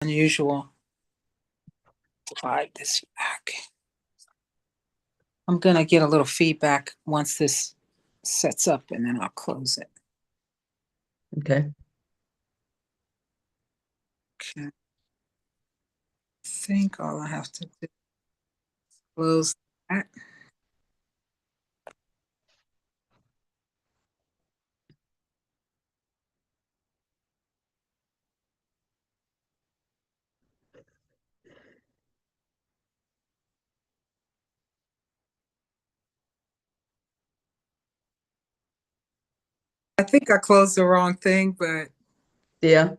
Unusual. Slide this back. I'm gonna get a little feedback once this sets up and then I'll close it. Okay. Okay. I think all I have to do is close that. I think I closed the wrong thing, but Yeah.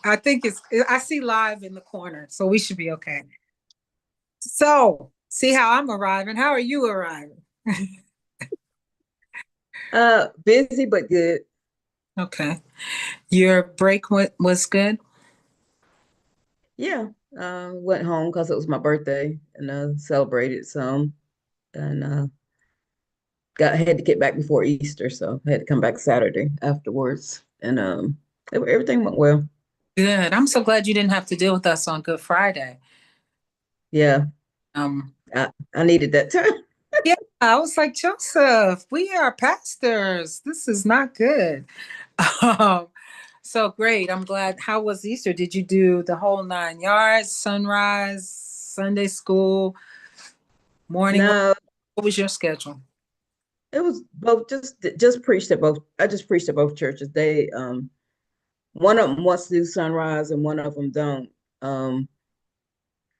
I think I see live in the corner, so we should be okay. So, see how I'm arriving. How are you arriving? Busy but good. Okay. Your break was good? Yeah. Went home because it was my birthday and celebrated some and got had to get back before Easter, so I had to come back Saturday afterwards. And everything went well. Good. I'm so glad you didn't have to deal with us on Good Friday. Yeah. Um, I needed that time. yeah, I was like, Joseph, we are pastors. This is not good. Um, so great. I'm glad. How was Easter? Did you do the whole 9 yards, sunrise, Sunday school, morning? No, What was your schedule? it was both just preached at both. I just preached at both churches. They one of them wants to do sunrise and one of them don't. Um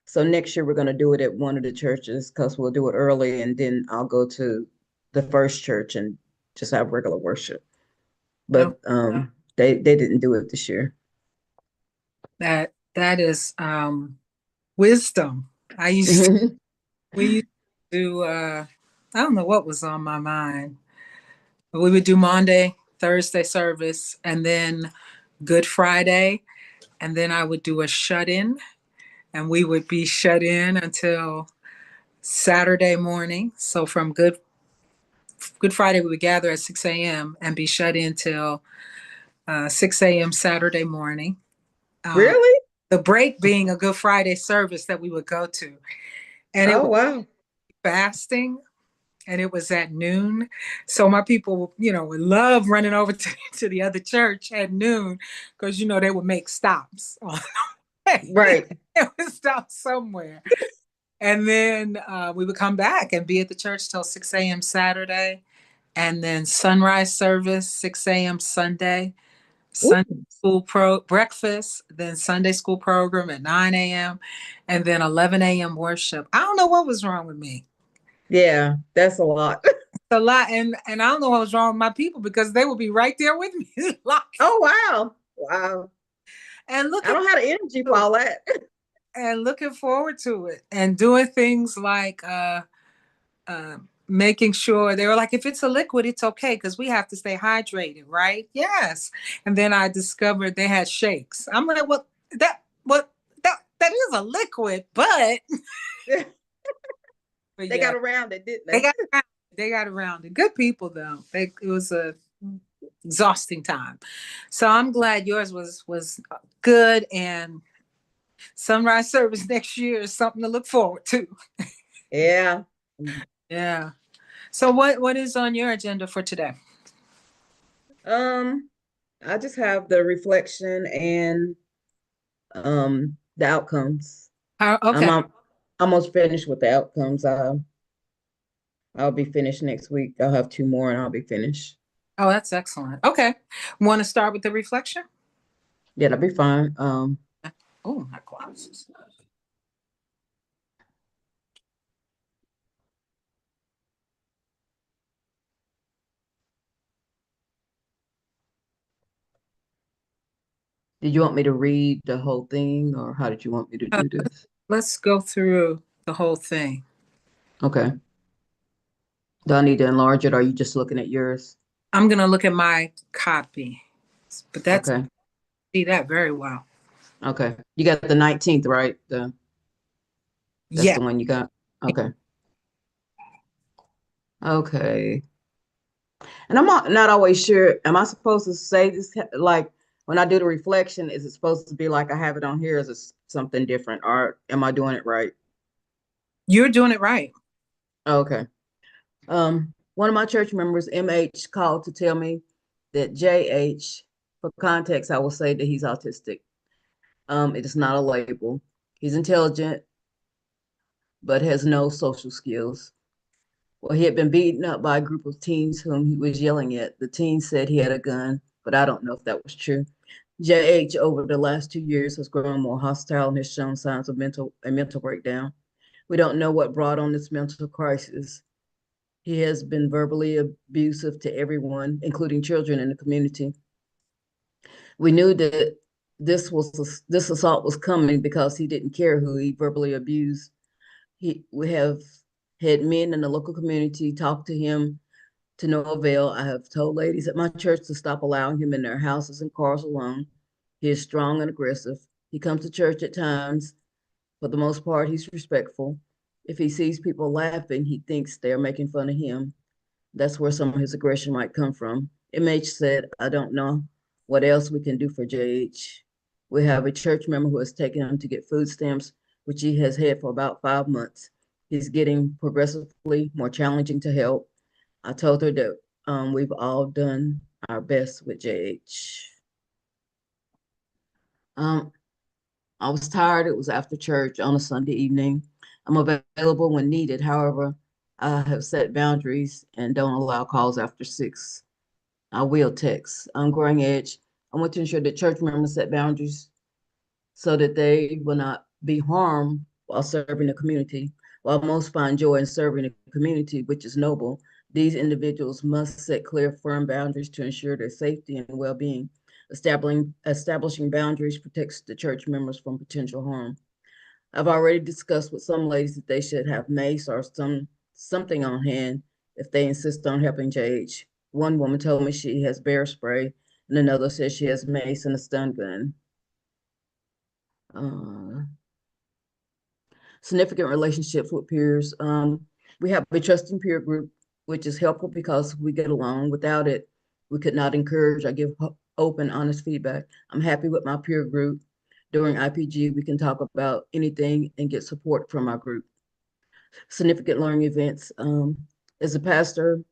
So next year we're going to do it at one of the churches because we'll do it early, and then I'll go to the first church and just have regular worship. Oh, But they didn't do it this year. that is wisdom. I used to, we used to do I don't know what was on my mind. But we would do Monday, Thursday service, and then Good Friday, and then I would do a shut in, and we would be shut in until Saturday morning. So from Good Friday, we would gather at 6 a.m. and be shut in till 6 a.m. Saturday morning. Uh, Really? the break being a Good Friday service that we would go to, and it Oh was wow. fasting. And it was at noon. So my people, would love running over to the other church at noon because, they would make stops on the way. Right. It would stop somewhere. And then we would come back and be at the church till 6 a.m. Saturday. And then sunrise service, 6 a.m. Sunday. Ooh, Sunday school breakfast, then Sunday school program at 9 a.m. and then 11 a.m. worship. I don't know what was wrong with me. yeah, that's a lot. A lot, and I don't know what was wrong with my people because they would be right there with me, Oh wow. Wow. and I looking don't have the energy for to it, all that. and looking forward to it, and doing things like uh, making sure they were like, if it's a liquid, it's okay because we have to stay hydrated, right? Yes. And then I discovered they had shakes. I'm like, what that is a liquid, but They yeah, got around it, didn't they they? got they got around it. Good people though. It was a exhausting time. So I'm glad yours was good, and sunrise service next year is something to look forward to. Yeah. Yeah. So what is on your agenda for today? Um, I just have the reflection and the outcomes. I'm Okay. almost finished with the outcomes. I'll be finished next week. I'll have two more and I'll be finished. Oh, that's excellent. Okay. Want to start with the reflection? Yeah, that'll be fine. Oh, my glasses. Did you want me to read the whole thing or how did you want me to Uh, do this? let's go through the whole thing. Okay. Do I need to enlarge it or are you just looking at yours? I'm gonna look at my copy, but that's Okay. see that very well. Okay. You got the 19th, right? That's Yeah. the one you got. Okay. Okay. And I'm not always sure. Am I supposed to say this like when I do the reflection, is it supposed to be like I have it on here? Is it something different, or am I doing it right? You're doing it right. Okay. One of my church members, MH, called to tell me that JH, for context, I will say that he's autistic. It is not a label. He's intelligent, but has no social skills. Well, he had been beaten up by a group of teens whom he was yelling at. The teens said he had a gun, but I don't know if that was true. JH over the last 2 years has grown more hostile and has shown signs of mental breakdown. We don't know what brought on this mental crisis. He has been verbally abusive to everyone, including children in the community. We knew that this assault was coming because he didn't care who he verbally abused. We have had men in the local community talk to him to no avail. I have told ladies at my church to stop allowing him in their houses and cars alone. He is strong and aggressive. He comes to church at times. For the most part, he's respectful. If he sees people laughing, he thinks they're making fun of him. That's where some of his aggression might come from. MH said, I don't know what else we can do for JH. We have a church member who has taken him to get food stamps, which he has had for about 5 months. He's getting progressively more challenging to help. I told her that we've all done our best with JH. Um, I was tired. It was after church on a Sunday evening. I'm available when needed. However, I have set boundaries and don't allow calls after 6. I will text. On Growing Edge, I want to ensure that church members set boundaries so that they will not be harmed while serving the community. While most find joy in serving the community, which is noble, these individuals must set clear, firm boundaries to ensure their safety and well-being. Establishing boundaries protects the church members from potential harm. I've already discussed with some ladies that they should have mace or something on hand if they insist on helping JH. One woman told me she has bear spray, and another says she has mace and a stun gun. Uh, Significant relationships with peers. We have a trusting peer group, which is helpful because we get along. Without it, we could not encourage or give open, honest feedback. I'm happy with my peer group. During IPG, we can talk about anything and get support from our group. Significant learning events. As a pastor,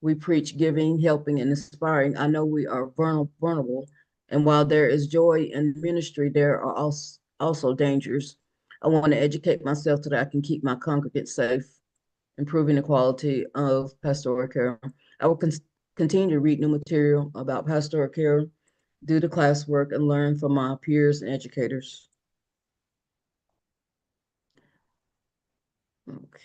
we preach giving, helping, and inspiring. I know we are vulnerable, and while there is joy in ministry, there are also dangers. I want to educate myself so that I can keep my congregants safe, improving the quality of pastoral care. I will continue to read new material about pastoral care, do the classwork, and learn from my peers and educators. Okay,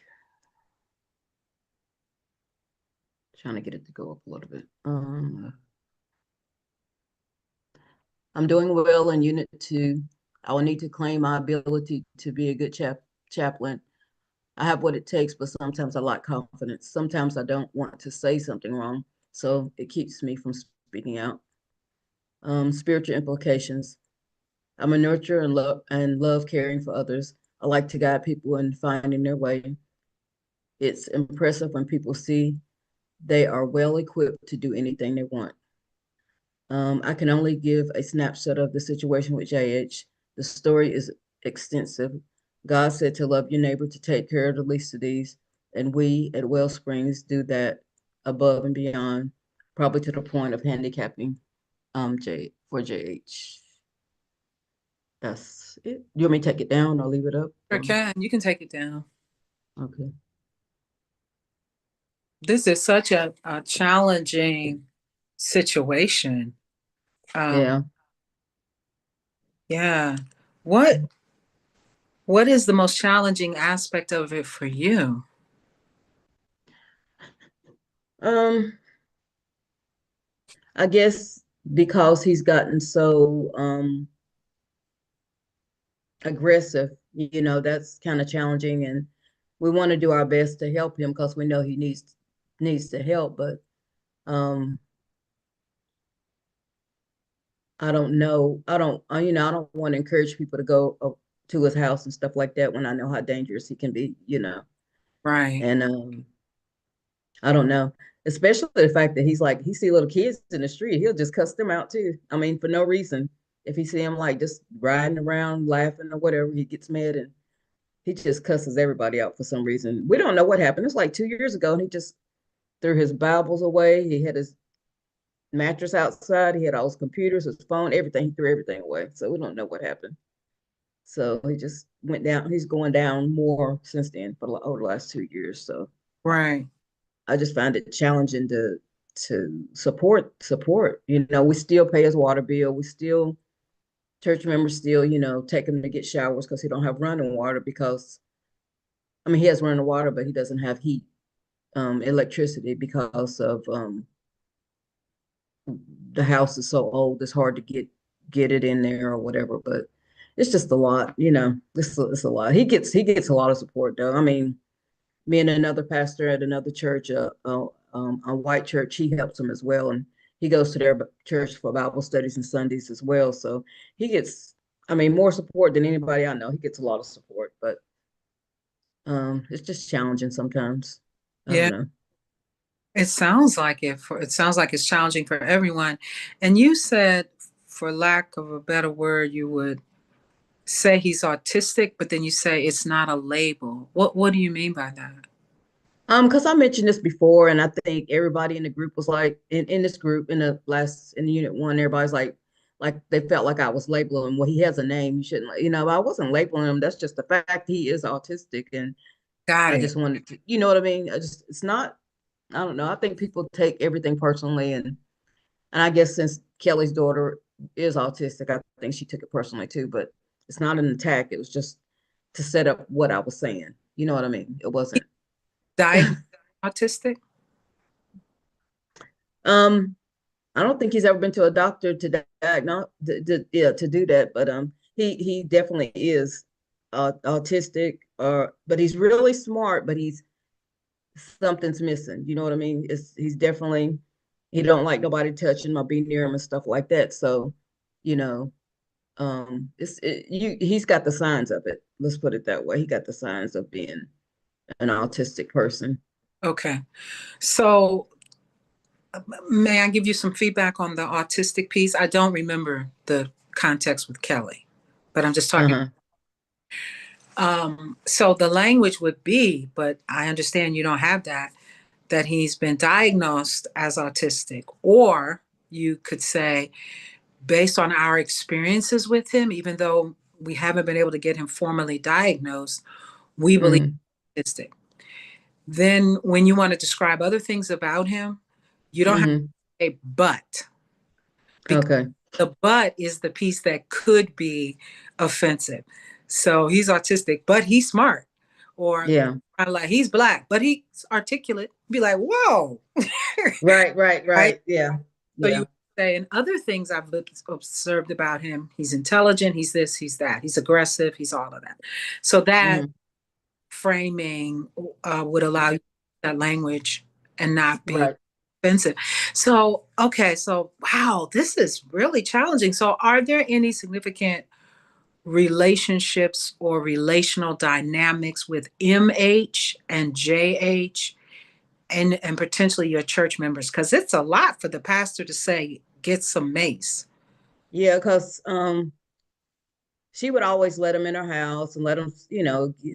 trying to get it to go up a little bit. I'm doing well in Unit 2. I will need to claim my ability to be a good chaplain. I have what it takes, but sometimes I lack confidence. Sometimes I don't want to say something wrong, so it keeps me from speaking out. Spiritual implications. I'm a nurturer and love caring for others. I like to guide people in finding their way. It's impressive when people see they are well equipped to do anything they want. I can only give a snapshot of the situation with JH. The story is extensive. God said to love your neighbor, to take care of the least of these, and we at Well Springs do that above and beyond, probably to the point of handicapping J for JH. That's it. You want me to take it down or leave it up? Sure can. You can take it down. Okay. This is such a challenging situation. Um, Yeah. yeah. What what is the most challenging aspect of it for you? Um, I guess because he's gotten so aggressive, that's kind of challenging, and we want to do our best to help him because we know he needs the help, but um I don't know. I don't want to encourage people to go to his house and stuff like that when I know how dangerous he can be. Right. And I don't know. especially the fact that he's like he see little kids in the street, he'll just cuss them out too. I mean, for no reason. If he see them like just riding around laughing or whatever, he gets mad and he just cusses everybody out for some reason. We don't know what happened. It's like 2 years ago, and he just threw his Bibles away. He had his mattress outside. He had all his computers, his phone, everything. He threw everything away. So we don't know what happened. So he just went down. He's going down more since then for over the last 2 years. So Right. I just find it challenging to support. You know, we still pay his water bill. We still church members still, take him to get showers because he don't have running water because I mean he has running water, but he doesn't have heat, electricity because of the house is so old. It's hard to get it in there or whatever. But it's just a lot, it's a lot. He gets a lot of support though. I mean, me and another pastor at another church, a white church, he helps him as well, and he goes to their church for Bible studies and Sundays as well. So he gets, I mean, more support than anybody I know. He gets a lot of support, but it's just challenging sometimes. I don't Yeah. know. It sounds like it's challenging for everyone. And you said, for lack of a better word, you would say he's autistic, but then you say it's not a label. What do you mean by that? Because I mentioned this before, and I think everybody in the group was like, in this group, in the unit one, everybody's like they felt like I was labeling him. Well, he has a name. You shouldn't, I wasn't labeling him. That's just the fact he is autistic, and Got I it. just wanted to, you know what I mean? It's not. I don't know. I think people take everything personally, and I guess since Kelly's daughter is autistic, I think she took it personally too. But it's not an attack. It was just to set up what I was saying. You know what I mean? It wasn't. Diagnosed autistic? um. I don't think he's ever been to a doctor to diagnose, yeah, to do that. But he definitely is autistic, or but he's really smart. But he's something's missing. You know what I mean? He's definitely he don't like nobody touching him or be near him and stuff like that. So, you know, he's got the signs of it. Let's put it that way. He got the signs of being an autistic person. Okay. So may I give you some feedback on the autistic piece? I don't remember the context with Kelly, but I'm just talking. Uh-huh. So the language would be, but I understand you don't have that, that he's been diagnosed as autistic. Or you could say, based on our experiences with him, even though we haven't been able to get him formally diagnosed, we believe Mm-hmm. he's autistic. Then when you want to describe other things about him, you don't have Mm-hmm. to say but, because Okay. the but is the piece that could be offensive. So he's autistic, but he's smart. Or Yeah. kind of like he's black, but he's articulate. Be like, whoa, Right, right, right? right. Yeah. So Yeah. you say, and other things I've observed about him, he's intelligent, he's this, he's that, he's aggressive, he's all of that. So that Mm-hmm. framing would allow you that language and not be Right. offensive. So, okay, so wow, this is really challenging. So, are there any significant relationships or relational dynamics with MH and JH and potentially your church members? Because it's a lot for the pastor to say, get some mace. Yeah, because she would always let him in her house and let him,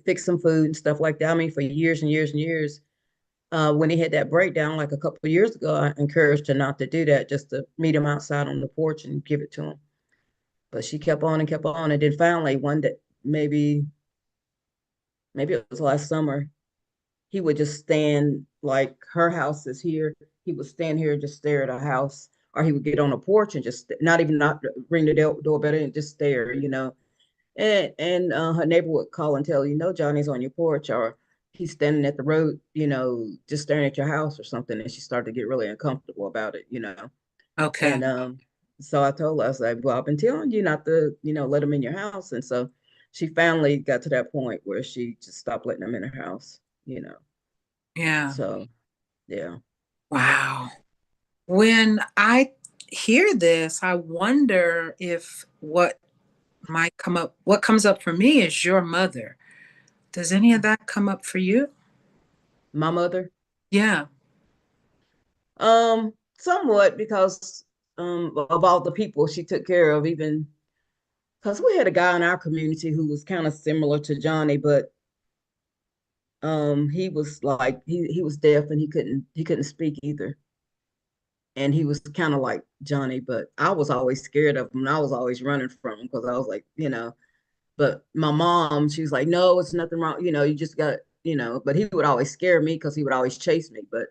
fix some food and stuff like that. I mean, for years and years and years. When he had that breakdown, like a couple of years ago, I encouraged her not to do that, just to meet him outside on the porch and give it to him. But she kept on and kept on, and then finally one day, maybe it was last summer, he would just stand like her house is here. He would stand here and just stare at her house, or he would get on the porch and just not ring the doorbell and just stare. And her neighbor would call and tell Johnny's on your porch, or he's standing at the road, just staring at your house or something. And she started to get really uncomfortable about it. Okay. And so I told her, I was like, well, I've been telling you not to, let him in your house. And so she finally got to that point where she just stopped letting him in her house. Yeah. So yeah. Wow. When I hear this, I wonder if what comes up for me is your mother. Does any of that come up for you? My mother, Yeah. Somewhat because of all the people she took care of, even because we had a guy in our community who was kind of similar to Johnny, but he was like he was deaf and he couldn't speak either. And he was kind of like Johnny, but I was always scared of him and I was always running from him because I was like, but my mom, she was like, no, it's nothing wrong, you just got, but he would always scare me because he would always chase me. But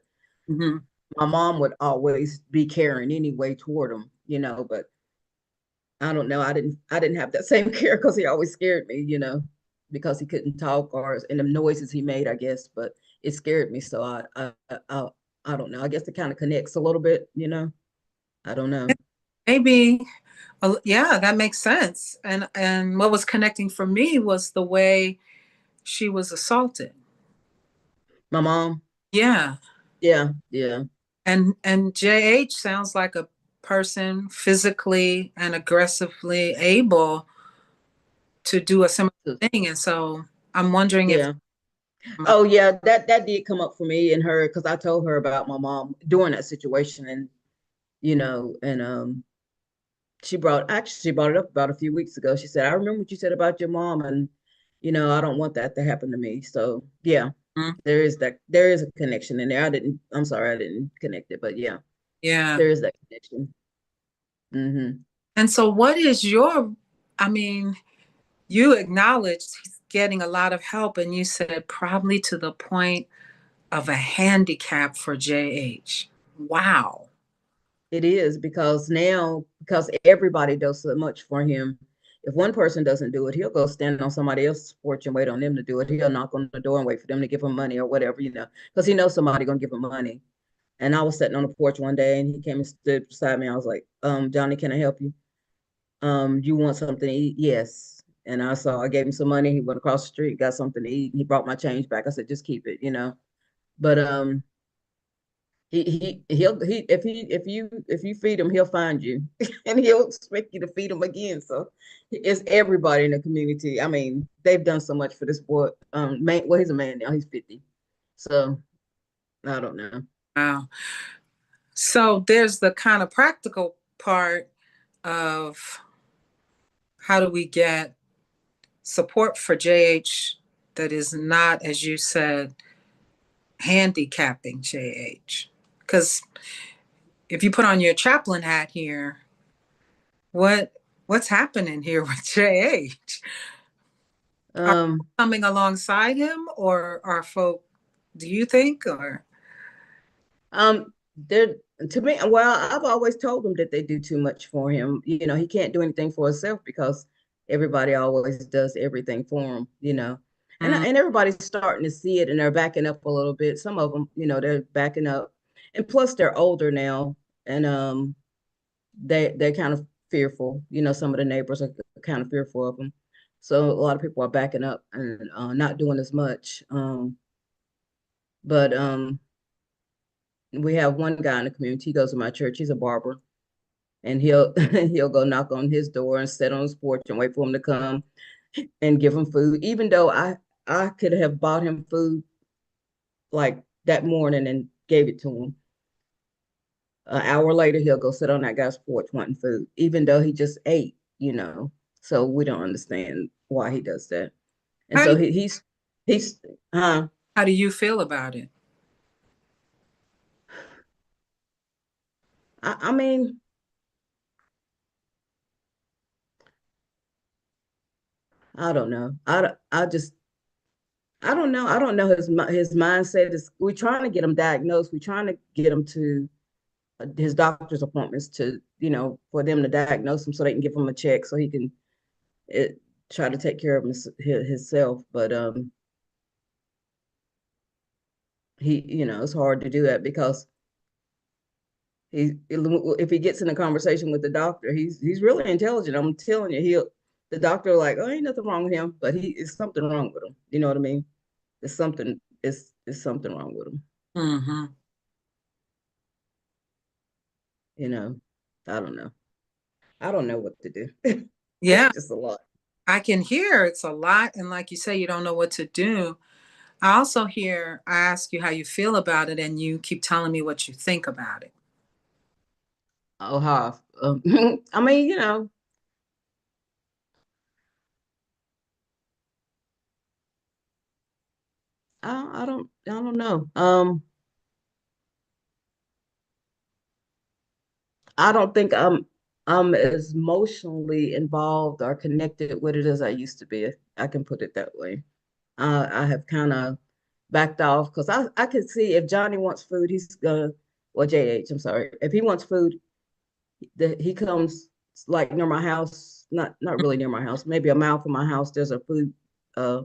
Hmm. my mom would always be caring anyway toward him, but I don't know. I didn't have that same care because he always scared me, because he couldn't talk or and the noises he made, I guess. But it scared me, so I don't know. I guess it kind of connects a little bit. I don't know. Maybe, yeah, that makes sense. And what was connecting for me was the way she was assaulted. My mom, Yeah. yeah, yeah, And JH sounds like a person physically and aggressively able to do a similar thing. And so I'm wondering if yeah. Oh yeah, that did come up for me and her because I told her about my mom during that situation, and and she brought it up about a few weeks ago. She said, I remember what you said about your mom, and I don't want that to happen to me. So yeah, Mhm. there is a connection in there. I'm sorry I didn't connect it, but yeah, Yeah. there is that connection. Hmm. And so what is your, I mean, you acknowledged he's getting a lot of help and you said probably to the point of a handicap for JH. Wow. It is because everybody does so much for him. If one person doesn't do it, he'll go stand on somebody else's porch and wait on them to do it. He'll knock on the door and wait for them to give him money or whatever, because he knows somebody gonna give him money. And I was sitting on the porch one day and he came and stood beside me. I was like, Johnny, can I help you? You want something to eat? Yes. And I gave him some money. He went across the street, got something to eat. He brought my change back. I said, just keep it. But he if you feed him, he'll find you and he'll expect you to feed him again. So it's everybody in the community. I mean, they've done so much for this boy. Well, he's a man now, he's 50. So I don't know. Wow. So there's the kind of practical part of how do we get support for JH that is not, as you said, handicapping JH. Because if you put on your chaplain hat here, what what's happening here with JH? Are Um, you coming alongside him or are folk, do you think, or they're to me, well, I've always told them that they do too much for him. He can't do anything for himself because everybody always does everything for him. And mm, and everybody's starting to see it and they're backing up a little bit. Some of them, they're backing up. And plus they're older now and they're kind of fearful. Some of the neighbors are kind of fearful of them. So a lot of people are backing up and not doing as much. But we have one guy in the community. He goes to my church. He's a barber, and he'll he'll go knock on his door and sit on his porch and wait for him to come and give him food. Even though I could have bought him food like that morning and gave it to him. An hour later, he'll go sit on that guy's porch wanting food, even though he just ate. So we don't understand why he does that. And how do so you, he's how do you feel about it? I mean, I don't know. I don't know. I don't know his mindset is. We're trying to get him diagnosed. We're trying to get him to his doctor's appointments to for them to diagnose him so they can give him a check so he can it, try to take care of himself. But he it's hard to do that because he if he gets in a conversation with the doctor, he's really intelligent. I'm telling you, the doctor like, oh, ain't nothing wrong with him, but he is something wrong with him. You know what I mean? It's something wrong with him. Mm-hmm. You know, I don't know. I don't know what to do. It's Yeah, just a lot. I can hear it's a lot. And like you say, you don't know what to do. I also hear I ask you how you feel about it, and you keep telling me what you think about it. Oh, how I mean, I don't know. I don't think I'm as emotionally involved or connected with it as I used to be. I can put it that way. I have kind of backed off because I can see if Johnny wants food, he's gonna, or JH, I'm sorry. If he wants food, he comes like near my house, not really near my house, maybe a mile from my house. There's a food uh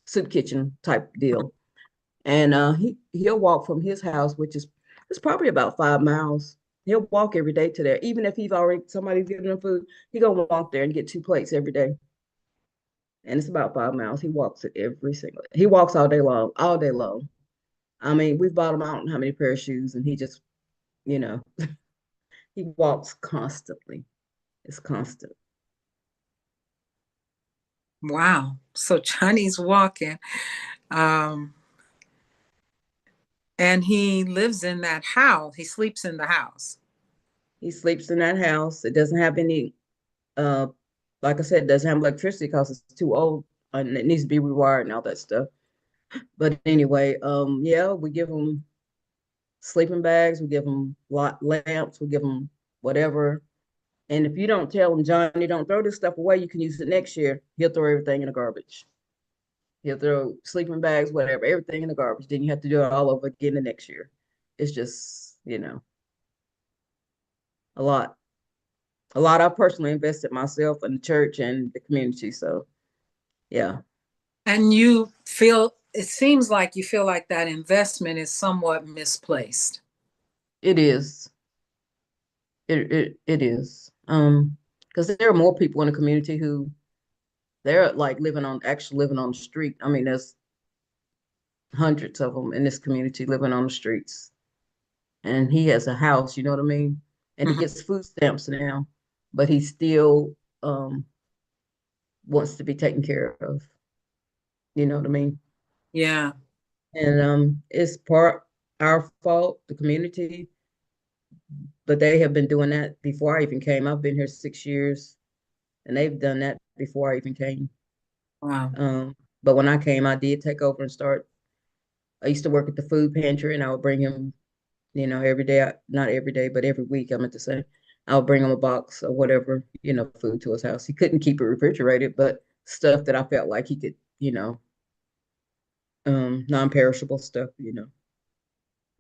soup kitchen type deal. And he'll walk from his house, which is it's probably about 5 miles. He'll walk every day to there, even if he's already somebody's giving him food. He gonna walk there and get 2 plates every day, and it's about 5 miles. He walks it every single. He walks all day long, all day long. I mean, we've bought him I don't know how many pair of shoes, and he just, you know, he walks constantly. It's constant. Wow. So Johnny's walking. Um, and he lives in that house. He sleeps in the house. He sleeps in that house. It doesn't have any, uh, like I said, it doesn't have electricity because it's too old and it needs to be rewired and all that stuff. But anyway, yeah, we give them sleeping bags, we give them lamps, we give them whatever. And if you don't tell them, Johnny, don't throw this stuff away, you can use it next year, he'll throw everything in the garbage. He'll throw sleeping bags, whatever, everything in the garbage. Then you have to do it all over again the next year. It's just, a lot. A lot I personally invested myself in the church and the community. So yeah, And you feel, it seems like you feel like that investment is somewhat misplaced. it is. It is. Because there are more people in the community who they're like actually living on the street. I mean, there's hundreds of them in this community living on the streets. And he has a house, you know what I mean? And he Mhm. gets food stamps now, but he still wants to be taken care of. You know what I mean? Yeah. And it's part our fault, the community, but they have been doing that before I even came. I've been here 6 years, and they've done that before I even came. Wow. But when I came, I did take over and start. I used to work at the food pantry, and I would bring him, every day, not every day, but every week, I meant to say, I would bring him a box or whatever, food to his house. He couldn't keep it refrigerated, but stuff that I felt like he could, non-perishable stuff.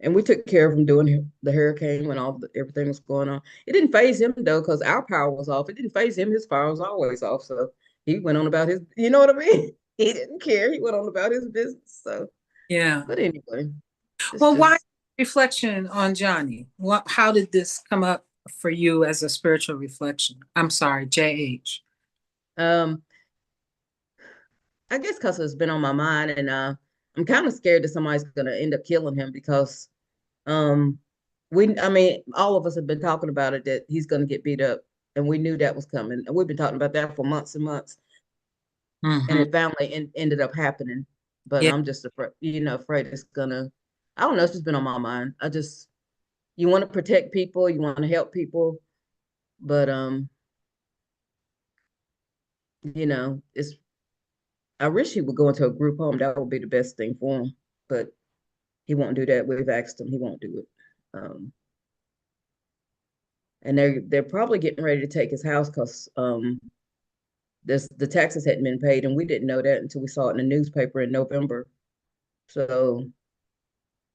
And we took care of him during the hurricane when everything was going on. It didn't phase him though, because our power was off. It didn't phase him. His power was always off. So he went on about his, you know what I mean? He didn't care. He went on about his business. So, Yeah. but anyway, it's Well, why just reflection on Johnny? How did this come up for you as a spiritual reflection? I'm sorry, JH. um I guess because it's been on my mind, and I'm kind of scared that somebody's gonna end up killing him because um I mean, all of us have been talking about it that he's gonna get beat up, and we knew that was coming, and we've been talking about that for months and months, and Hmm. it finally ended up happening. But Yeah. I'm just afraid, afraid it's gonna. I don't know. It's just been on my mind. You want to protect people, you want to help people, but it's. I wish he would go into a group home. That would be the best thing for him. But he won't do that. We've asked him. He won't do it. And they're probably getting ready to take his house because the taxes hadn't been paid, and we didn't know that until we saw it in the newspaper in November. So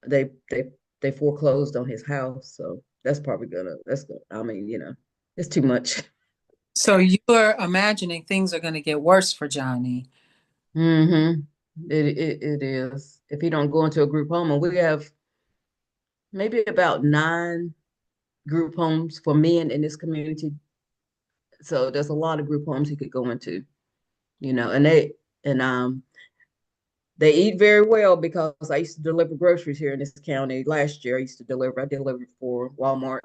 they they foreclosed on his house. So that's gonna. I mean, it's too much. So you're imagining things are going to get worse for Johnny. Mm-hmm. It is. If he don't go into a group home, and we have maybe about 9 group homes for men in this community. So there's a lot of group homes he could go into, and they eat very well because I used to deliver groceries here in this county. Last year I delivered for Walmart,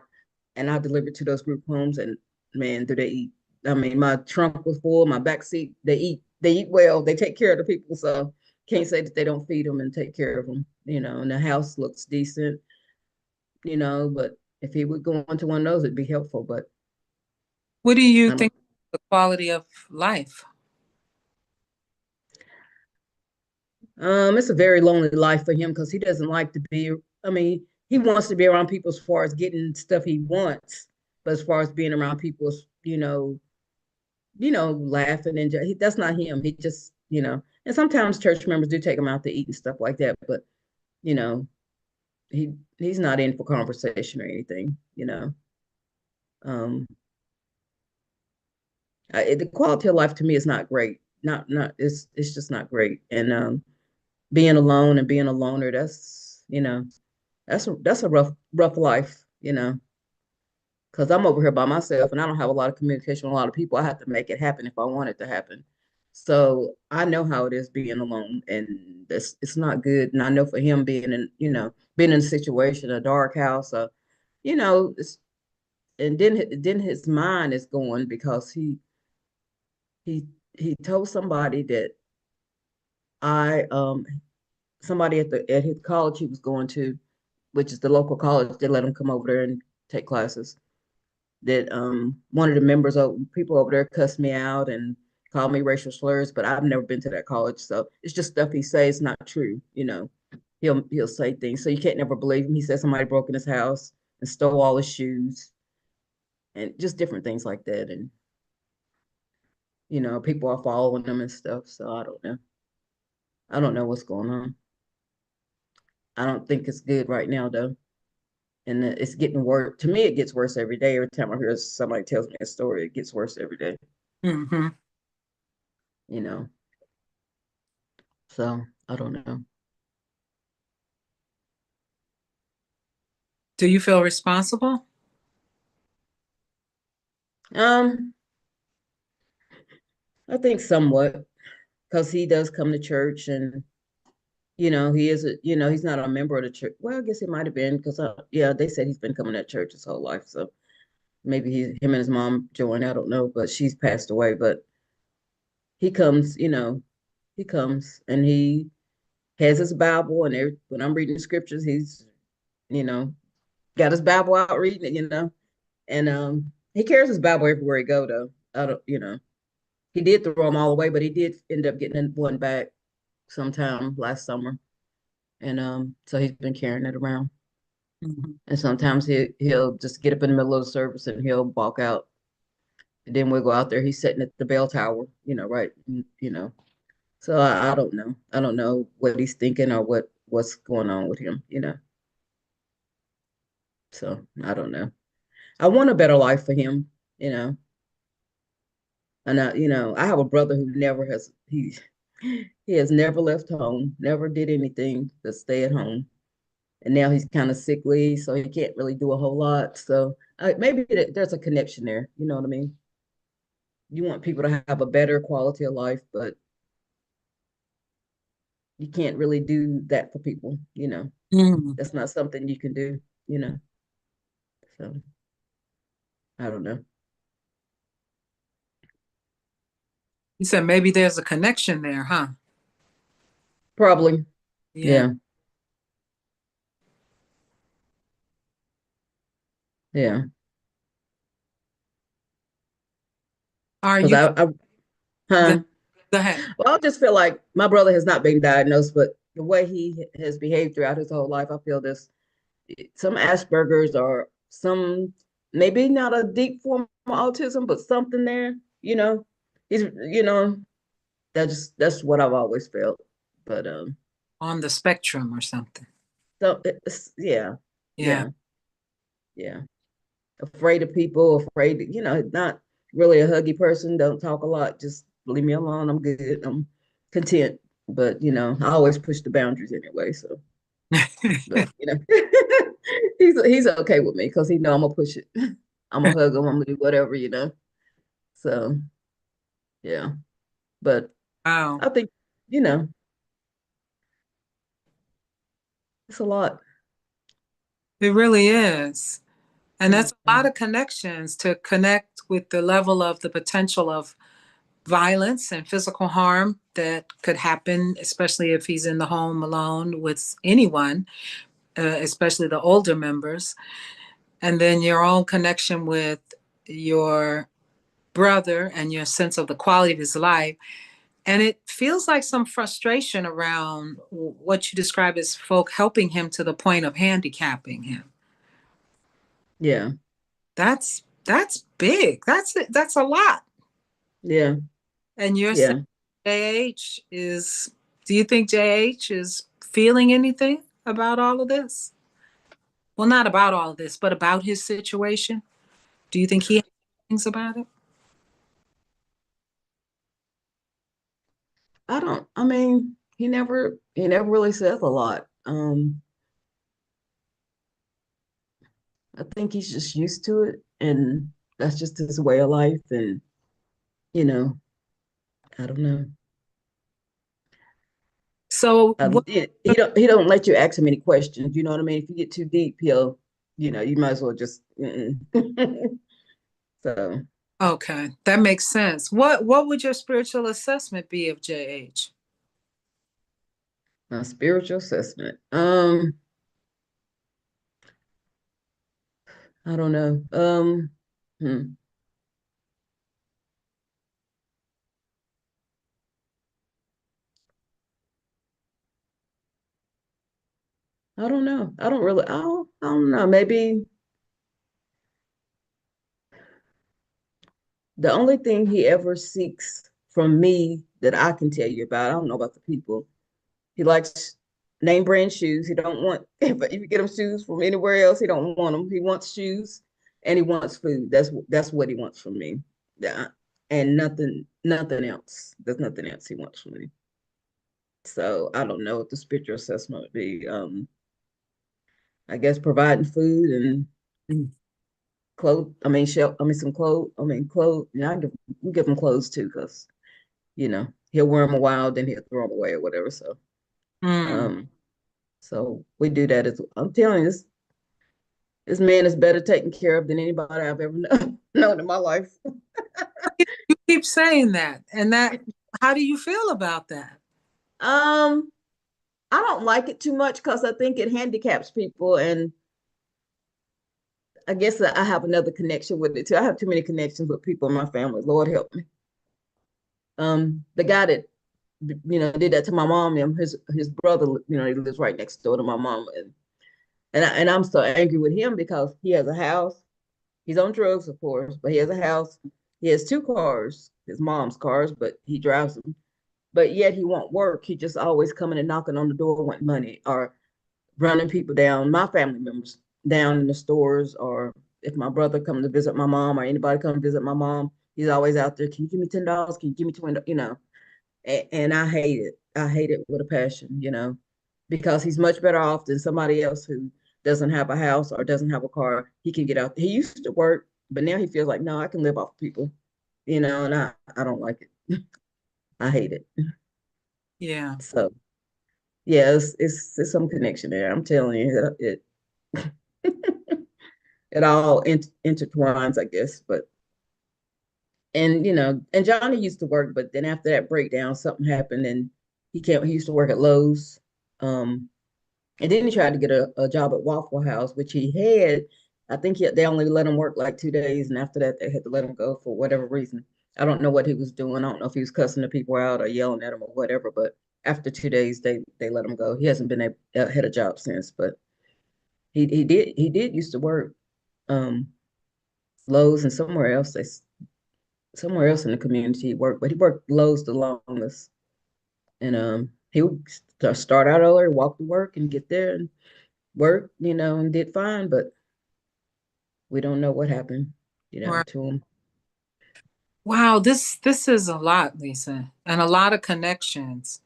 and I delivered to those group homes, and man, do they eat. I mean, my trunk was full, my back seat, they eat well, they take care of the people. So can't say that they don't feed them and take care of them, and the house looks decent, but if he would go into one of those, it'd be helpful, but What do you I don't. think the quality of life? It's a very lonely life for him because he doesn't like to be, I mean, he wants to be around people as far as getting stuff he wants, but as far as being around people, laughing and that's not him. He just, and sometimes church members do take him out to eat and stuff like that, but you know, he's not in for conversation or anything. Um, the quality of life to me is not great. Not it's just not great. And being alone and being a loner, that's a rough life. Because I'm over here by myself and I don't have a lot of communication with a lot of people. I have to make it happen if I want it to happen. So I know how it is being alone, and it's not good. And I know for him being in a situation, a dark house, it's, and then his mind is going because he he told somebody that I somebody at his college he was going to, which is the local college, they let him come over there and take classes. That one of the members of people over there cussed me out and called me racial slurs, but I've never been to that college, so it's just stuff he says not true. He'll say things, so you can't never believe him. He said somebody broke in his house and stole all his shoes and just different things like that, and people are following him and stuff. So I don't know what's going on. I don't think it's good right now though, and it's getting worse. To me, it gets worse every day. Every time I hear somebody tells me a story, it gets worse every day. Mm-hmm. You know, so I don't know. Do you feel responsible? Um, I think somewhat because he does come to church, and he's not a member of the church. Well, I guess he might have been because yeah, they said he's been coming to church his whole life. So maybe him and his mom joined. I don't know, but she's passed away. But he comes, he comes and he has his Bible, and when I'm reading the scriptures, he's you know got his Bible out reading it. And he carries his Bible everywhere he go though. I don't. He did throw them all away, but he did end up getting one back sometime last summer. And so he's been carrying it around. Mm-hmm. And sometimes he'll just get up in the middle of the service and he'll walk out. And then we'll go out there. He's sitting at the bell tower, right, So I don't know. I don't know what he's thinking or what's going on with him. So I don't know. I want a better life for him, you know. And I have a brother who never has he has never left home, never did anything but stay at home. And now he's kind of sickly, so he can't really do a whole lot. So maybe there's a connection there. You know what I mean? You want people to have a better quality of life, but you can't really do that for people. Mm. That's not something you can do. So I don't know. You said maybe there's a connection there, huh? Probably, Yeah. yeah, yeah. Are Because you go, huh? go ahead? Well, I just feel like my brother has not been diagnosed, but the way he has behaved throughout his whole life, I feel there's some Asperger's or some maybe not a deep form of autism, but something there. He's that's what I've always felt. But On the spectrum or something. so yeah, Yeah. yeah, yeah. Afraid of people, afraid, not really a huggy person, don't talk a lot, just leave me alone. I'm good. I'm content. But I always push the boundaries anyway. So, but he's okay with me because he know I'm gonna push it. I'm gonna hug him. I'm gonna do whatever. So yeah, but Wow. I think you know it's a lot. It really is. And that's a Mhm. lot of connections to connect with the level of the potential of violence and physical harm that could happen, especially if he's in the home alone with anyone, especially the older members. And then your own connection with your brother and your sense of the quality of his life. And it feels like some frustration around what you describe as folk helping him to the point of handicapping him. Yeah. That's big. That's a lot. Yeah. And you're saying Yeah. JH is, do you think JH is feeling anything about all of this? Well, not about all of this, but about his situation. Do you think he has things about it? I mean, he never really says a lot. I think he's just used to it, and that's just his way of life. And you know, I don't know. So what He don't let you ask him any questions. You know what I mean? If you get too deep, he'll, you might as well just. So Okay, that makes sense. What would your spiritual assessment be of JH? my spiritual assessment. I don't know. Hmm, I don't know. I don't know. Maybe the only thing he ever seeks from me that I can tell you about, I don't know about the people. He likes name brand shoes. He don't want, if you get him shoes from anywhere else, he don't want them. He wants shoes and he wants food. That's what he wants from me. Yeah. And nothing else. There's nothing else he wants from me. So I don't know what the spiritual assessment would be. I guess providing food and clothes. I mean, some clothes. I mean, clothes. We give him clothes too, because he'll wear them a while, then he'll throw them away or whatever. So, Mm. um, so we do that as I'm telling you, this man is better taken care of than anybody I've ever known in my life. You keep saying that, and that. How do you feel about that? Um, I don't like it too much because I think it handicaps people, and I guess I have another connection with it too. I have too many connections with people in my family. Lord help me. The guy that did that to my mom and his brother, he lives right next door to my mom, and I'm so angry with him because he has a house. He's on drugs, of course, but he has a house. He has two cars, his mom's cars, but he drives them. But yet he won't work. He just always coming and knocking on the door, wanting money, or running people down, my family members down in the stores, or if my brother come to visit my mom or anybody come visit my mom, he's always out there. Can you give me $10? Can you give me 20? And I hate it. I hate it with a passion, because he's much better off than somebody else who doesn't have a house or doesn't have a car. He can get out. He used to work, but now he feels like, no, I can live off people, and I don't like it. I hate it. Yeah. So yeah, it's some connection there. I'm telling you, it all intertwines, I guess. But and Johnny used to work, but then after that breakdown, something happened, and he can't. He used to work at Lowe's, and then he tried to get a job at Waffle House, which he had. I think they only let him work like 2 days, and after that, they had to let him go for whatever reason. I don't know what he was doing. I don't know if he was cussing the people out or yelling at them or whatever. But after 2 days, they let him go. He hasn't been had a job since, but he did used to work um, Lowe's and somewhere else in the community he worked, but he worked Lowe's the longest. And he would start out early, walk to work, and get there and work, and did fine. But we don't know what happened, Right. to him. Wow, this is a lot, Lisa, and a lot of connections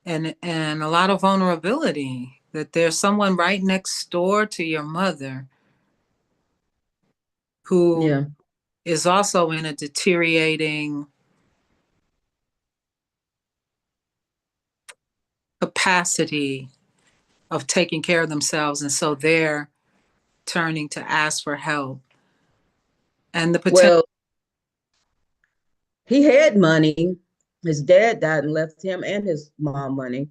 and a lot of vulnerability that there's someone right next door to your mother who Yeah. is also in a deteriorating capacity of taking care of themselves, and so they're turning to ask for help and the potential. Well, He had money. His dad died and left him and his mom money.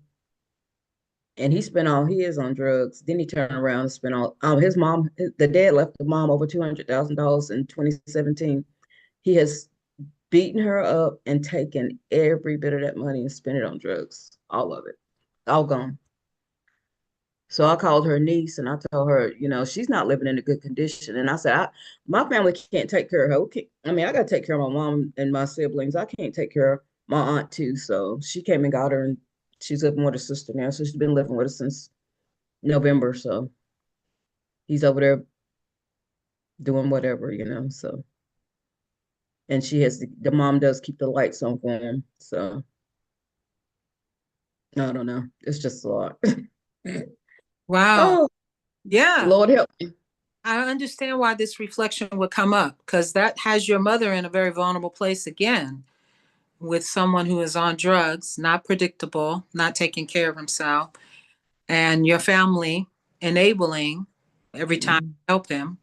And he spent all his on drugs. Then he turned around and spent all his mom, the dad left the mom over $200,000 in 2017. He has beaten her up and taken every bit of that money and spent it on drugs. All of it. All gone. So I called her niece and I told her, she's not living in a good condition. And I said, my family can't take care of her. Okay. I mean, I got to take care of my mom and my siblings. I can't take care of my aunt too. So she came and got her, and she's living with her sister now. So she's been living with us since November. So he's over there doing whatever, So, and she has the mom does keep the lights on for him. So I don't know. It's just a lot. Wow. Oh, Yeah. Lord help me. I understand why this reflection would come up because that has your mother in a very vulnerable place again with someone who is on drugs, not predictable, not taking care of himself, and your family enabling every time Mhm. you help him.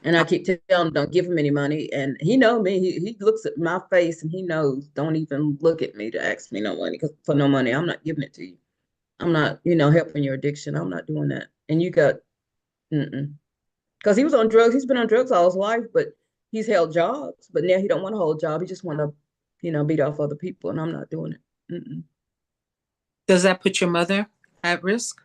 And I keep telling him, don't give him any money. And he know me. He looks at my face and he knows, don't even look at me to ask me no money, because for no money, I'm not giving it to you. I'm not, helping your addiction. I'm not doing that. And you got, mm-mm. Because he was on drugs. He's been on drugs all his life, but he's held jobs. But now he don't want to hold a job. He just want to, beat off other people. And I'm not doing it. Mm-mm. Does that put your mother at risk?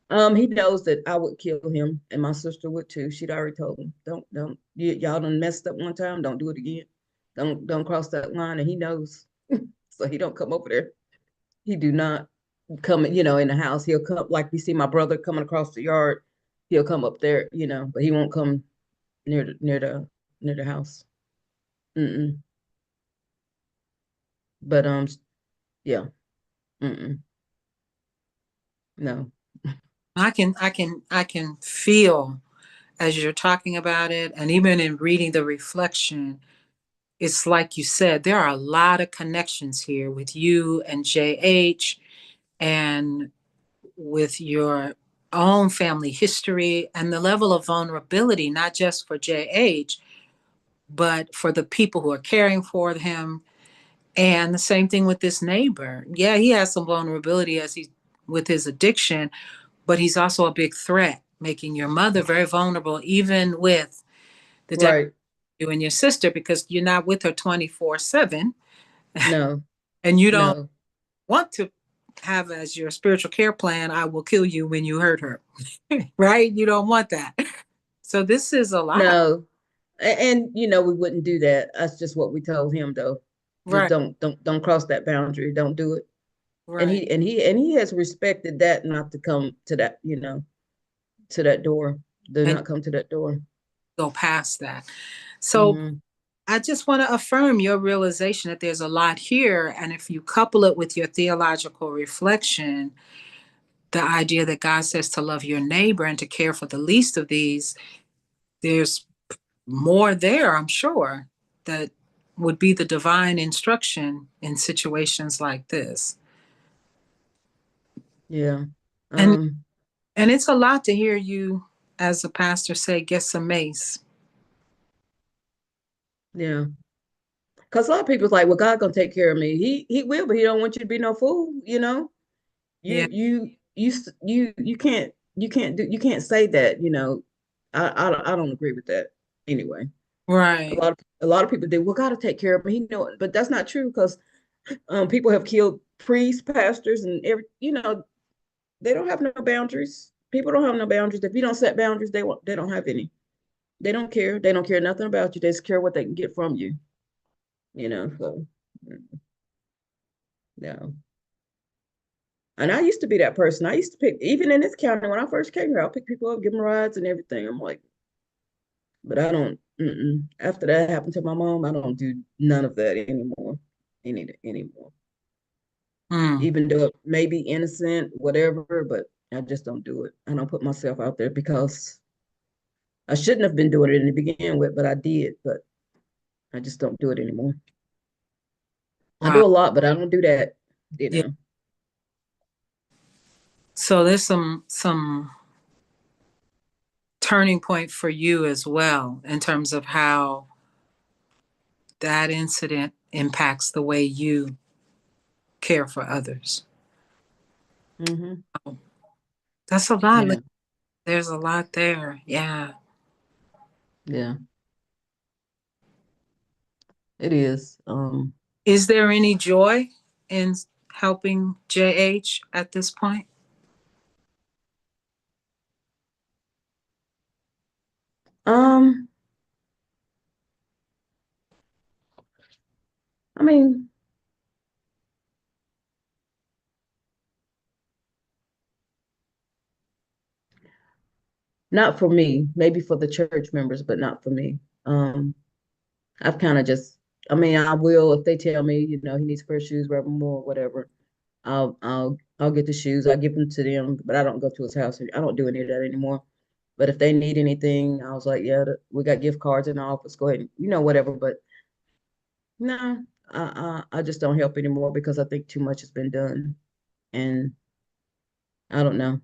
He knows that I would kill him, and my sister would too. She'd already told him, don't, y'all done messed up one time. Don't do it again. Don't cross that line. And he knows, so he don't come over there. He do not come, in the house. He'll come like we see my brother coming across the yard. He'll come up there, but he won't come near the house. Mm-mm. But yeah, mm-mm. No, I can feel as you're talking about it, and even in reading the reflection, it's like you said, there are a lot of connections here with you and JH and with your own family history and the level of vulnerability, not just for JH, but for the people who are caring for him. And the same thing with this neighbor. Yeah, he has some vulnerability as he's with his addiction, but he's also a big threat, making your mother very vulnerable, even with the death right. of you and your sister, because you're not with her 24/7 No, and you don't no, want to have as your spiritual care plan, I will kill you when you hurt her, right? You don't want that. So this is a lot. no. And we wouldn't do that. That's just what we told him though. Just Right, don't cross that boundary. Don't do it. And right. he has respected that, not to come to that, to that door. Do And not come to that door. go past that. So Hmm. I just want to affirm your realization that there's a lot here. And if you couple it with your theological reflection, the idea that God says to love your neighbor and to care for the least of these, there's more there, I'm sure, that would be the divine instruction in situations like this. Yeah. And Um, and it's a lot to hear you as a pastor say, get some mace. yeah. Because a lot of people's like, well, God gonna take care of me. He will, but he don't want you to be no fool, Yeah, You can't say that, I don't agree with that anyway. A right. lot of a lot of people do, well, God will take care of me. But that's not true, because people have killed priests, pastors, and they don't have no boundaries. People don't have no boundaries. If you don't set boundaries, they don't have any. They don't care. They don't care nothing about you. They just care what they can get from you. So no. And I used to be that person. I used to pick, even in this county when I first came here, I'll pick people up, give them rides and everything. I'm like, but I don't. After that happened to my mom, I don't do none of that anymore. Anymore. Mm, Even though it may be innocent, whatever, but I just don't do it. I don't put myself out there, because I shouldn't have been doing it in the begin with, but I did. But I just don't do it anymore. I wow. do a lot, but I don't do that. You Yeah. know. So there's some turning point for you as well in terms of how that incident impacts the way you care for others. Hmm. Oh, that's a lot. Yeah. There's a lot there. Yeah. Yeah. It is. Is there any joy in helping JH at this point? Um, I mean, not for me, maybe for the church members, but not for me. Um, I've kind of just, I mean, I will if they tell me, he needs a pair of shoes, wear more, whatever. I'll get the shoes. I give them to them, but I don't go to his house. I don't do any of that anymore. But if they need anything, I was like, yeah, we got gift cards in the office. Go ahead, whatever. But no, I just don't help anymore because I think too much has been done, and I don't know.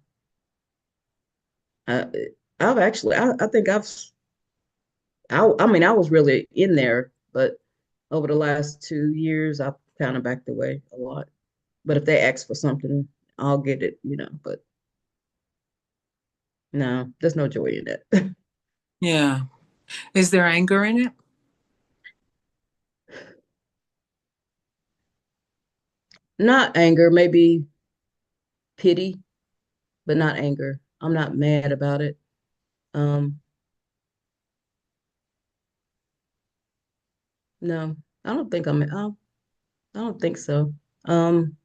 I, I've actually, I think I mean, I was really in there, but over the last 2 years, I've kind of backed away a lot. But if they ask for something, I'll get it. But no, there's no joy in that. Yeah. Is there anger in it? Not anger, maybe pity, but not anger. I'm not mad about it. Um, no, I don't think I don't think so. Um,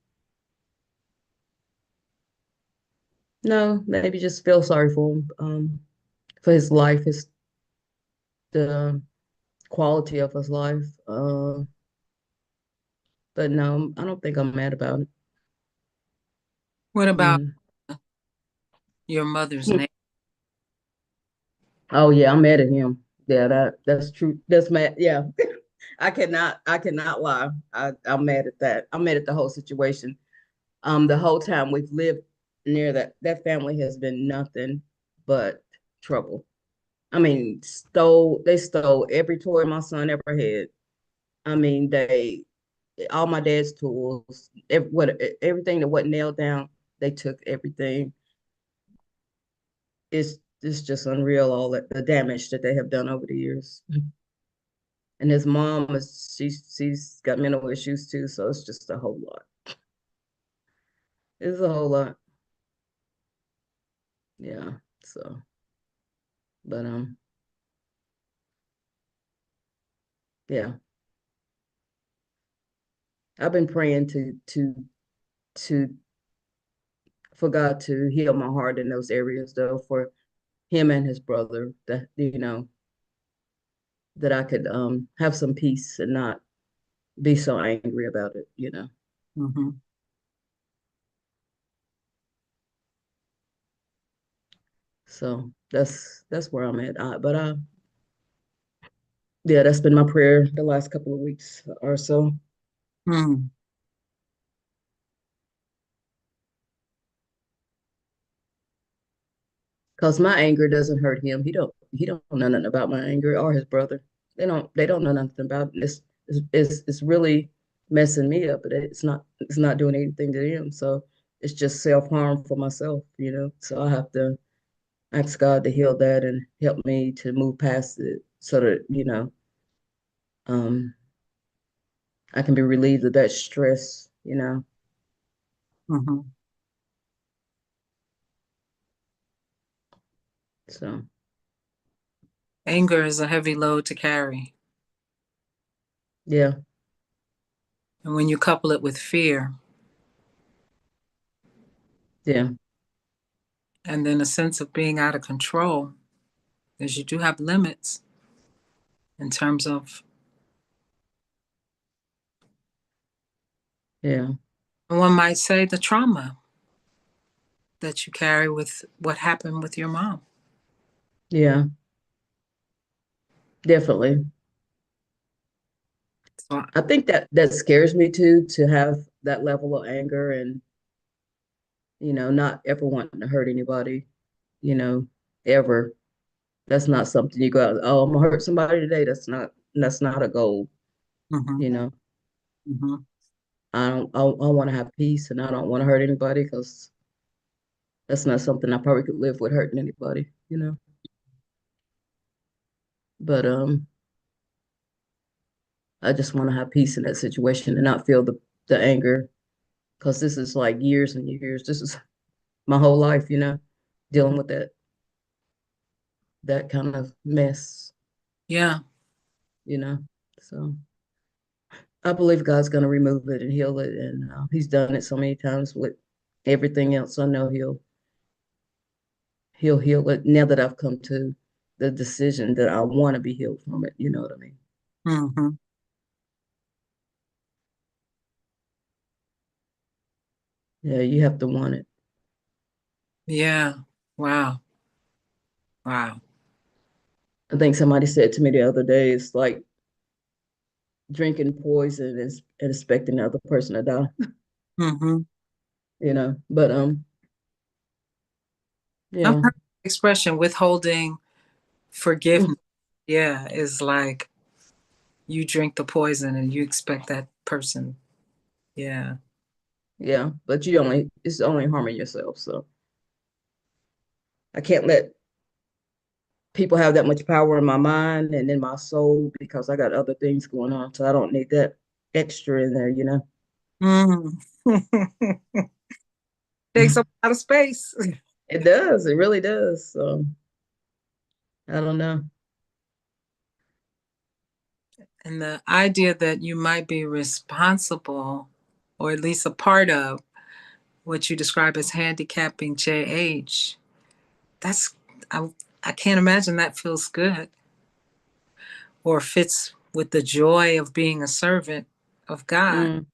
no, maybe just feel sorry for him, for his life, the quality of his life. But no, I don't think I'm mad about it. What about Mm. your mother's name? Oh yeah, I'm mad at him. Yeah, that's true. That's mad. Yeah, I cannot lie. I'm mad at that. I'm mad at the whole situation. The whole time we've lived near that family has been nothing but trouble. I mean, they stole every toy my son ever had. I mean, all my dad's tools, everything that wasn't nailed down, they took everything. It's just unreal all the damage that they have done over the years. And his mom she's got mental issues too, so it's just a whole lot. It's a whole lot. Yeah. So, but yeah. I've been praying to for God to heal my heart in those areas though, for him and his brother, that that I could have some peace and not be so angry about it. Hmm. So that's where I'm at. But yeah, that's been my prayer the last couple of weeks or so. Hmm. Cause my anger doesn't hurt him. He don't know nothing about my anger or his brother. They don't know nothing about it. It's really messing me up, but it's not doing anything to him. So it's just self-harm for myself. So I have to ask God to heal that and help me to move past it so that um I can be relieved of that stress. Hmm. So Anger is a heavy load to carry. yeah, And when you couple it with fear yeah, and then a sense of being out of control, because you do have limits in terms of, yeah, one might say, the trauma that you carry with what happened with your mom. yeah, definitely. So, I think that scares me too, to have that level of anger and not ever wanting to hurt anybody, you know, ever. That's not something you go out, oh, I'm gonna hurt somebody today. That's not a goal. Mm-hmm. You know, Mm-hmm. I want to have peace and I don't want to hurt anybody because that's not something I probably could live with hurting anybody, you know. But I just want to have peace in that situation and not feel the anger because this is like years and years. This is my whole life, you know, dealing with that kind of mess, Yeah. you know. So I believe God's going to remove it and heal it, and He's done it so many times with everything else. I know He'll heal it now that I've come to the decision that I want to be healed from it. You know what I mean? Mm-hmm. Yeah, you have to want it. Yeah. Wow. Wow. I think somebody said to me the other day, it's like drinking poison and expecting the other person to die, Mm-hmm. you know. But I've yeah, heard the expression withholding forgiveness. Yeah, is like you drink the poison and you expect that person. Yeah. yeah. But it's only harming yourself. So I can't let people have that much power in my mind and in my soul because I got other things going on. So I don't need that extra in there, you know. Mm. Takes up a lot of space. It does. It really does. So I don't know. And the idea that you might be responsible, or at least a part of, what you describe as handicapping JH, that's, I, I can't imagine that feels good or fits with the joy of being a servant of God. Mm,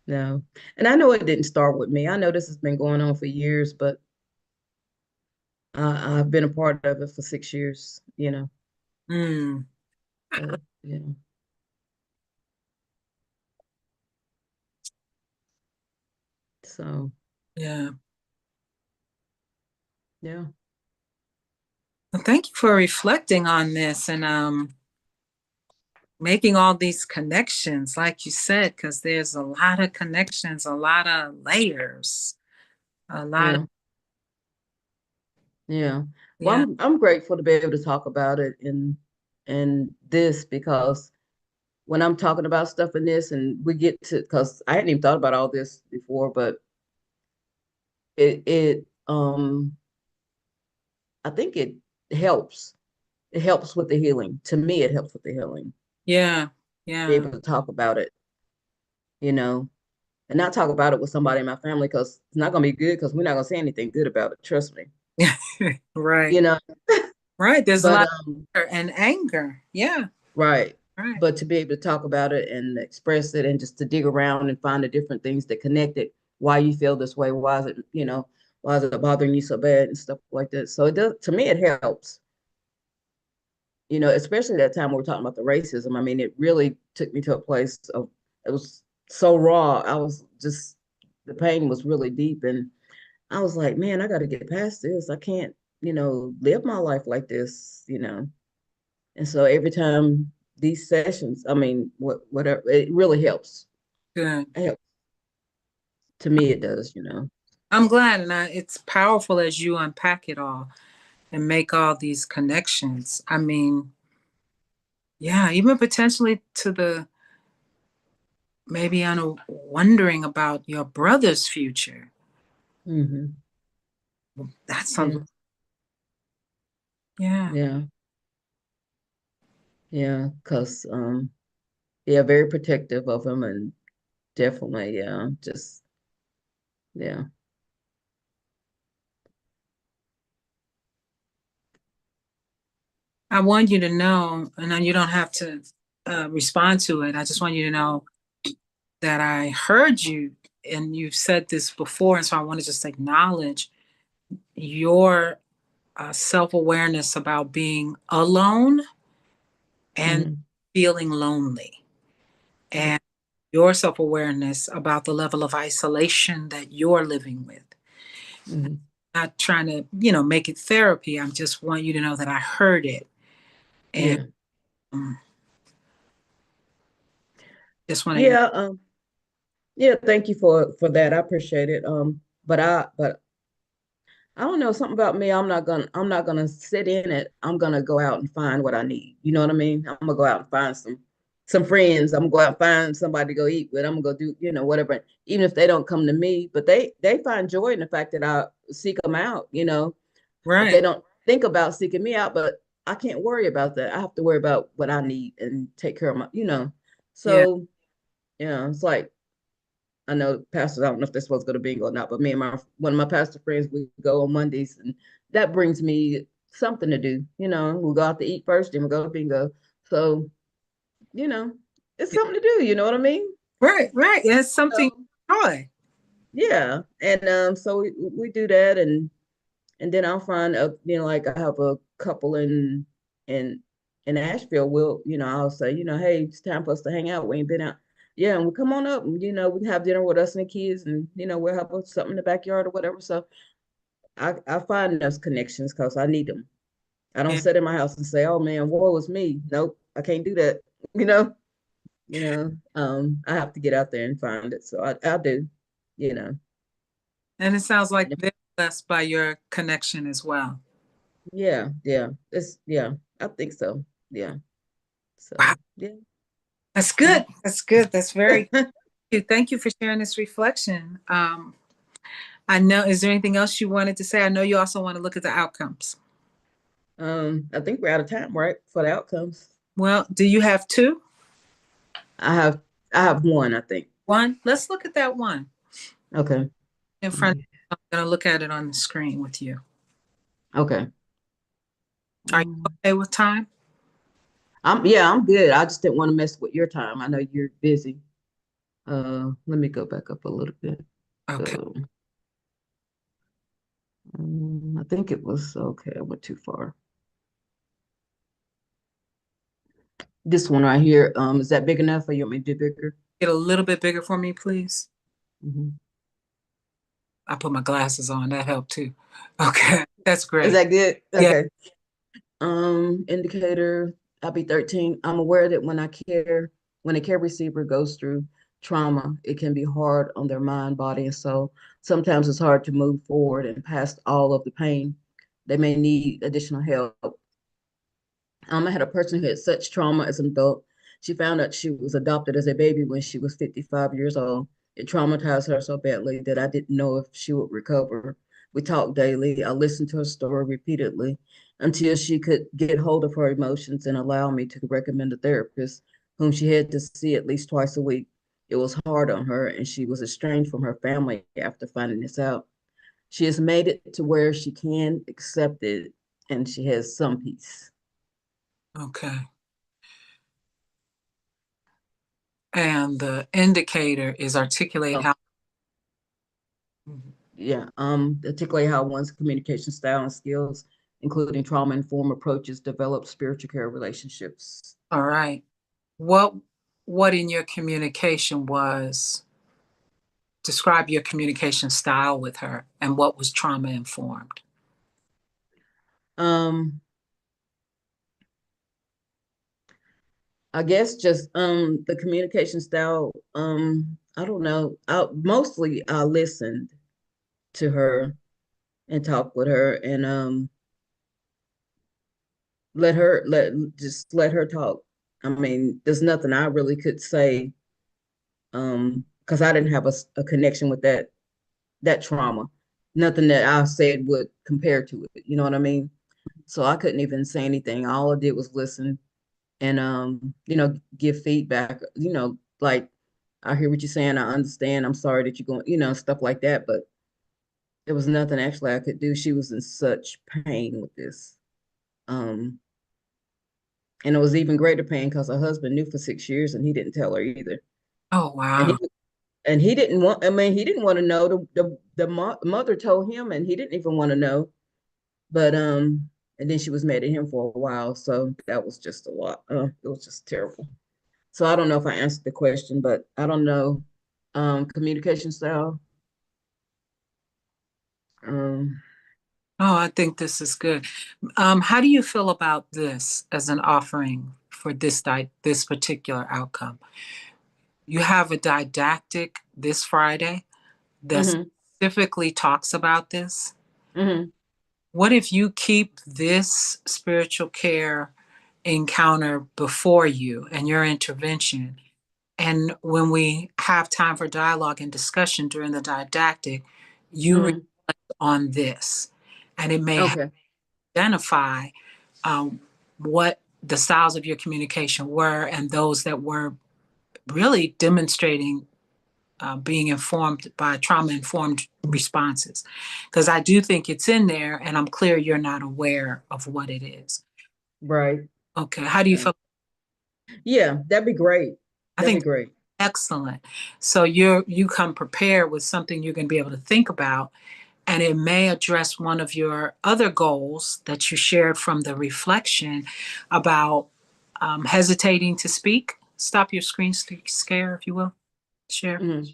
no. And I know it didn't start with me. I know this has been going on for years, but I've been a part of it for 6 years, you know. Mm, Yeah. So yeah. yeah. Well, thank you for reflecting on this and making all these connections, like you said, because there's a lot of connections, a lot of layers, a lot of, Yeah. Yeah. Well, yeah. I'm grateful to be able to talk about it and this because when I'm talking about stuff in this and we get to because I hadn't even thought about all this before, but it I think it helps. It helps with the healing. To me, it helps with the healing. Yeah. Be Yeah. able to talk about it, you know, and not talk about it with somebody in my family because it's not gonna be good because we're not gonna say anything good about it. Trust me. Right. You know, Right. There's a but lot of fear and anger. Yeah. right. Right. But to be able to talk about it and express it and just to dig around and find the different things that connect it, why you feel this way, why is it, why is it bothering you so bad and stuff like that. So it does, to me, it helps, especially that time we were talking about the racism. I mean, it really took me to a place of, it was so raw. The pain was really deep. And I was like, man, I got to get past this. I can't, live my life like this. And so every time these sessions, I mean, whatever, it really helps. Good. It helps. To me, it does. I'm glad. And it's powerful as you unpack it all and make all these connections. I mean, yeah, even potentially to the maybe on a wondering about your brother's future. Hmm. That's Yeah, something. Yeah. yeah, yeah. Because yeah, very protective of him, and definitely, yeah, just yeah. I want you to know, and then you don't have to respond to it. I just want you to know that I heard you, and you've said this before, and so I want to just acknowledge your self awareness about being alone and Hmm. feeling lonely, Yeah. and your self awareness about the level of isolation that you're living with. Hmm. Not trying to, make it therapy. I just want you to know that I heard it. And Yeah. um, Just want to. Yeah, yeah, thank you for that. I appreciate it. But I don't know, something about me, I'm not gonna sit in it. I'm gonna go out and find what I need. You know what I mean? I'm gonna go out and find some friends. I'm gonna go out and find somebody to go eat with. I'm gonna go do, whatever, even if they don't come to me, but they find joy in the fact that I seek them out, but they Right. don't think about seeking me out, but I can't worry about that. I have to worry about what I need and take care of my. Yeah. So, it's like I know pastors, I don't know if they're supposed to go to bingo or not, but me and my one of my pastor friends, we go on Mondays, and that brings me something to do. We go out to eat first, then we go to bingo. So, you know, it's something to do, you know what I mean? Right. Right. It's something. So Joy. yeah. And so we do that, and then I'll find like I have a couple in in Asheville. I'll say, hey, it's time for us to hang out. We ain't been out. Yeah, and we come on up, and we can have dinner with us and the kids, and we'll have something in the backyard or whatever. So I find those connections because I need them. I don't Yeah. sit in my house and say, oh man, woe is me. Nope, I can't do that. You know, I have to get out there and find it. So I do, you know. And it sounds like they're blessed by your connection as well. Yeah, yeah. Yeah, I think so. Yeah. Wow. So yeah. That's good. That's good. That's very good. Thank you for sharing this reflection. I know, is there anything else you wanted to say? I know you also want to look at the outcomes. I think we're out of time, right? For the outcomes. Well, do you have two? I have I have one, I think. One? Let's look at that one Okay. in front. I'm going to look at it on the screen with you. Okay. Are you Um, okay with time? I'm good. I just didn't want to mess with your time. I know you're busy. Let me go back up a little bit. Okay. So I think it was okay. I went too far. This one right here, is that big enough or you want me to do bigger? Get a little bit bigger for me, please. Mhm. I put my glasses on. That helped too. Okay. That's Is great. that good? Yeah. Okay. Indicator, I'll be 13. I'm aware that when a care receiver goes through trauma, it can be hard on their mind, body, and soul. Sometimes it's hard to move forward and past all of the pain. They may need additional help. I had a person who had such trauma as an adult. She found out she was adopted as a baby when she was 55 years old. It traumatized her so badly that I didn't know if she would recover. We talked daily. I listened to her story repeatedly until she could get hold of her emotions and allow me to recommend a therapist whom she had to see at least twice a week. It was hard on her, and she was estranged from her family after finding this out. She has made it to where she can accept it, and she has some peace. Okay. And the indicator is articulate Oh, how. yeah, particularly how one's communication style and skills, including trauma-informed approaches, develop spiritual care relationships. All right. What what in your communication was describe your communication style with her and what was trauma informed? Um, I guess just the communication style. I don't know. I listened to her and talked with her and let her talk. I mean, there's nothing I really could say because I didn't have a connection with that trauma. Nothing that I said would compare to it. You know what I mean? So I couldn't even say anything. All I did was listen and give feedback. Like I hear what you're saying. I understand. I'm sorry that you're going. Stuff like that. But there was nothing actually I could do. She was in such pain with this. Um, and it was even greater pain because her husband knew for 6 years and he didn't tell her either. Oh, And wow. he didn't want. I mean, he didn't want to know. The mother told him, and he didn't even want to know. But and then she was mad at him for a while, so that was just a lot. It was just terrible. So I don't know if I answered the question, but I don't know. Communication style. Um, Oh, I think this is good. How do you feel about this as an offering for this particular outcome? You have a didactic this Friday that Mm-hmm. specifically talks about this. Mm-hmm. What if you keep this spiritual care encounter before you and your intervention? And when we have time for dialogue and discussion during the didactic, you reflect Mm-hmm. on this. And it may Okay. identify um, what the styles of your communication were and those that were really demonstrating being informed by trauma informed responses. Because I do think it's in there, and I'm clear you're not aware of what it is. Right. Okay. How do you Okay. feel? Yeah, that'd be great. I That'd be think great. excellent. So you come prepared with something you're going to be able to think about, and it may address one of your other goals that you shared from the reflection about hesitating to speak. Stop your screen scare, if you will. Share. Mm-hmm.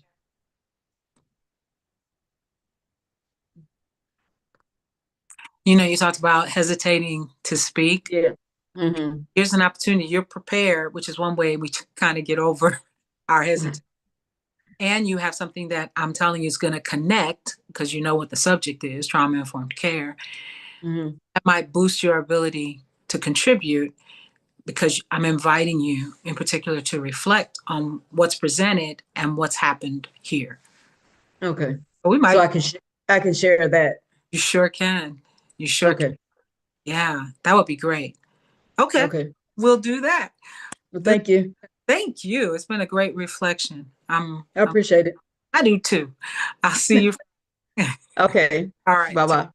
You know, you talked about hesitating to speak. Yeah. Mm-hmm. Here's an opportunity. You're prepared, which is one way we kind of get over our hesitation. And you have something that I'm telling you is going to connect because you know what the subject is, trauma informed care. Mm-hmm. That might boost your ability to contribute because I'm inviting you in particular to reflect on what's presented and what's happened here. Okay. But we So might, I can share that. you sure can. You sure can. Okay. Yeah, that would be great. Okay, Okay. we'll do that. Well, This, thank you. thank you. It's been a great reflection. I appreciate it. I do too. I'll see you. Okay. All right. Bye bye.